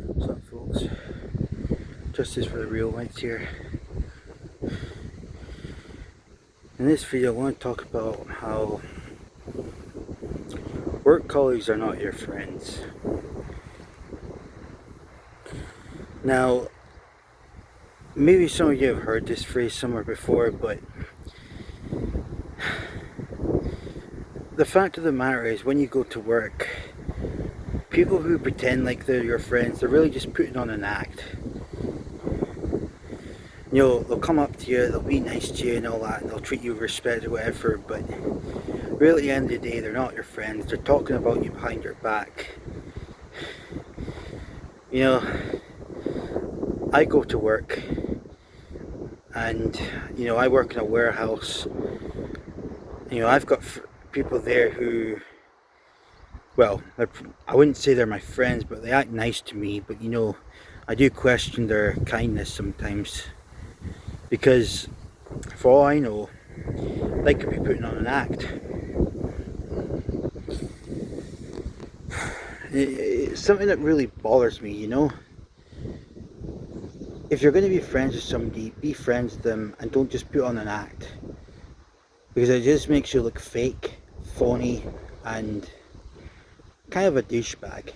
What's up, folks? Justice for the real whites here. In this video, I want to talk about how work colleagues are not your friends. Now, maybe some of you have heard this phrase somewhere before, but the fact of the matter is, when you go to work, people who pretend like they're your friends, they're really just putting on an act. You know, they'll come up to you, they'll be nice to you and all that, and they'll treat you with respect or whatever, but really at the end of the day, they're not your friends. They're talking about you behind your back. You know, I go to work and, I work in a warehouse. I've got people there who, well, I wouldn't say they're my friends, but they act nice to me, but I do question their kindness sometimes, because for all I know, they could be putting on an act. It's something that really bothers me, If you're going to be friends with somebody, be friends with them and don't just put on an act, because it just makes you look fake, phony, and kind of a douchebag.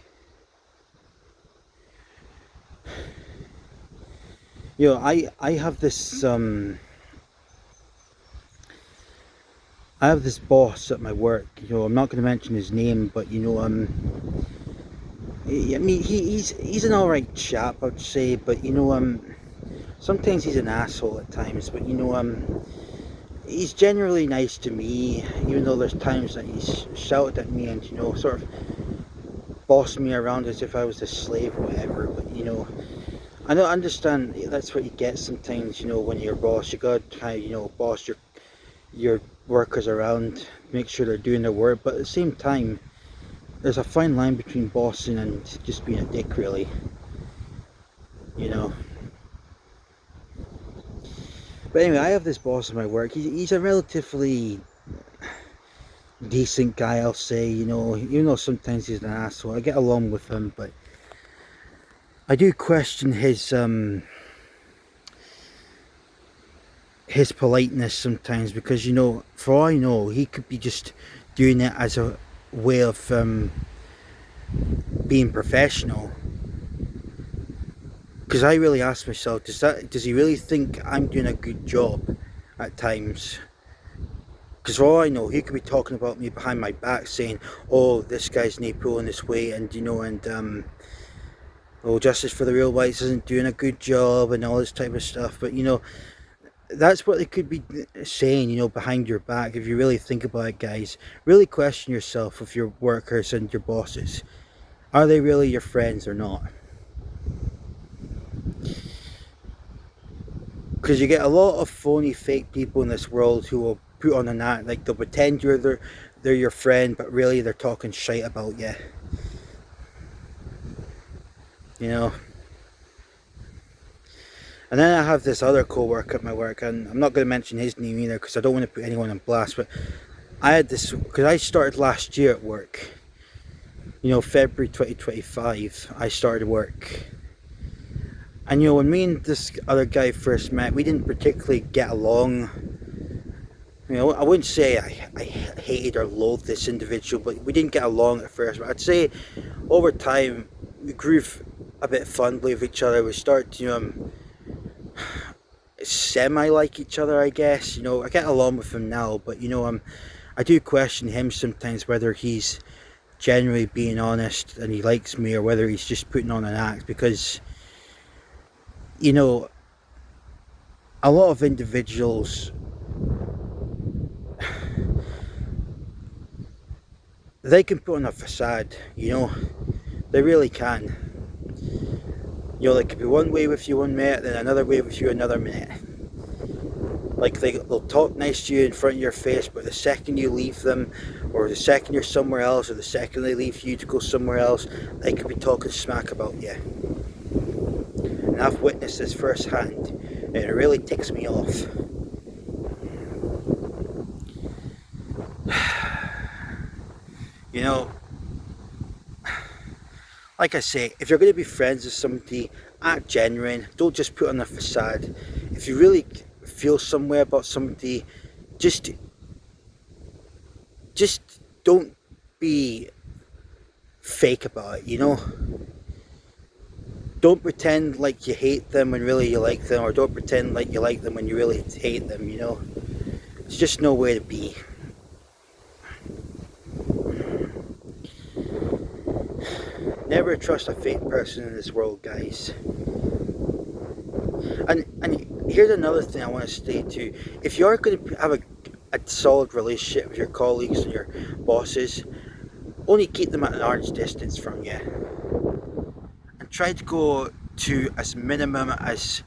I have this boss at my work. I'm not going to mention his name, but I mean, he's an alright chap, I'd say, but sometimes he's an asshole at times, but he's generally nice to me, even though there's times that he's shouted at me and sort of bossed me around as if I was a slave or whatever. But I don't understand, that's what you get sometimes. When you're a boss, you gotta kind of boss your workers around, make sure they're doing their work, but at the same time, there's a fine line between bossing and just being a dick, really. But anyway, I have this boss at my work. He's a relatively decent guy, I'll say. Even though sometimes he's an asshole, I get along with him, but I do question his politeness sometimes, because for all I know, he could be just doing it as a way of being professional. Because I really ask myself, does he really think I'm doing a good job at times? Because for all I know, he could be talking about me behind my back, saying, "Oh, this guy's not pulling this weight," and "Oh, Justice for the Real Whites isn't doing a good job," and all this type of stuff. But that's what they could be saying, behind your back. If you really think about it, guys, really question yourself with your workers and your bosses. Are they really your friends or not? Because you get a lot of phony, fake people in this world who will put on an act, like they'll pretend they're your friend, but really they're talking shite about you. And then I have this other co-worker at my work, and I'm not going to mention his name either, because I don't want to put anyone on blast, but I had this, because I started last year at work. February 2025, I started work. And when me and this other guy first met, we didn't particularly get along. I wouldn't say I hated or loathed this individual, but we didn't get along at first. But I'd say over time, we grew a bit fondly with each other. We started to semi-like each other, I guess. I get along with him now, but I do question him sometimes, whether he's genuinely being honest and he likes me, or whether he's just putting on an act, because a lot of individuals, they can put on a facade, they really can. They could be one way with you one minute, then another way with you another minute. Like they'll talk nice to you in front of your face, but the second you leave them, or the second you're somewhere else, or the second they leave you to go somewhere else, they could be talking smack about you. And I've witnessed this firsthand, and it really ticks me off. like I say, if you're going to be friends with somebody, act genuine. Don't just put on a facade. If you really feel some way about somebody, just don't be fake about it, you know. Don't pretend like you hate them when really you like them, or don't pretend like you like them when you really hate them, you know. It's just no way to be. Never trust a fake person in this world, guys. And here's another thing I want to state too. If you're going to have a solid relationship with your colleagues and your bosses, only keep them at an arm's distance from you. And try to go to as minimum as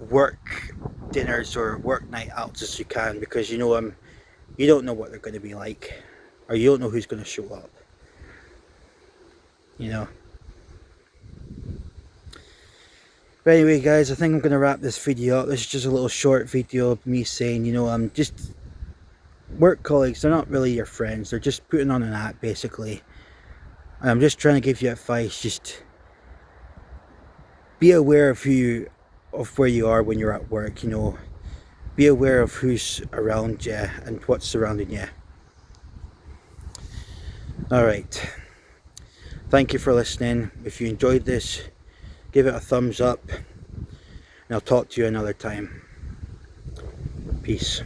work dinners or work night outs as you can, because you don't know what they're going to be like, or you don't know who's going to show up, you know. But anyway, guys, I think I'm going to wrap this video up. This is just a little short video of me saying, you know, I'm just work colleagues, they're not really your friends, they're just putting on an act basically. And I'm just trying to give you advice. Just be aware of where you are when you're at work, you know. Be aware of who's around you and what's surrounding you. Alright, thank you for listening. If you enjoyed this, give it a thumbs up, and I'll talk to you another time. Peace.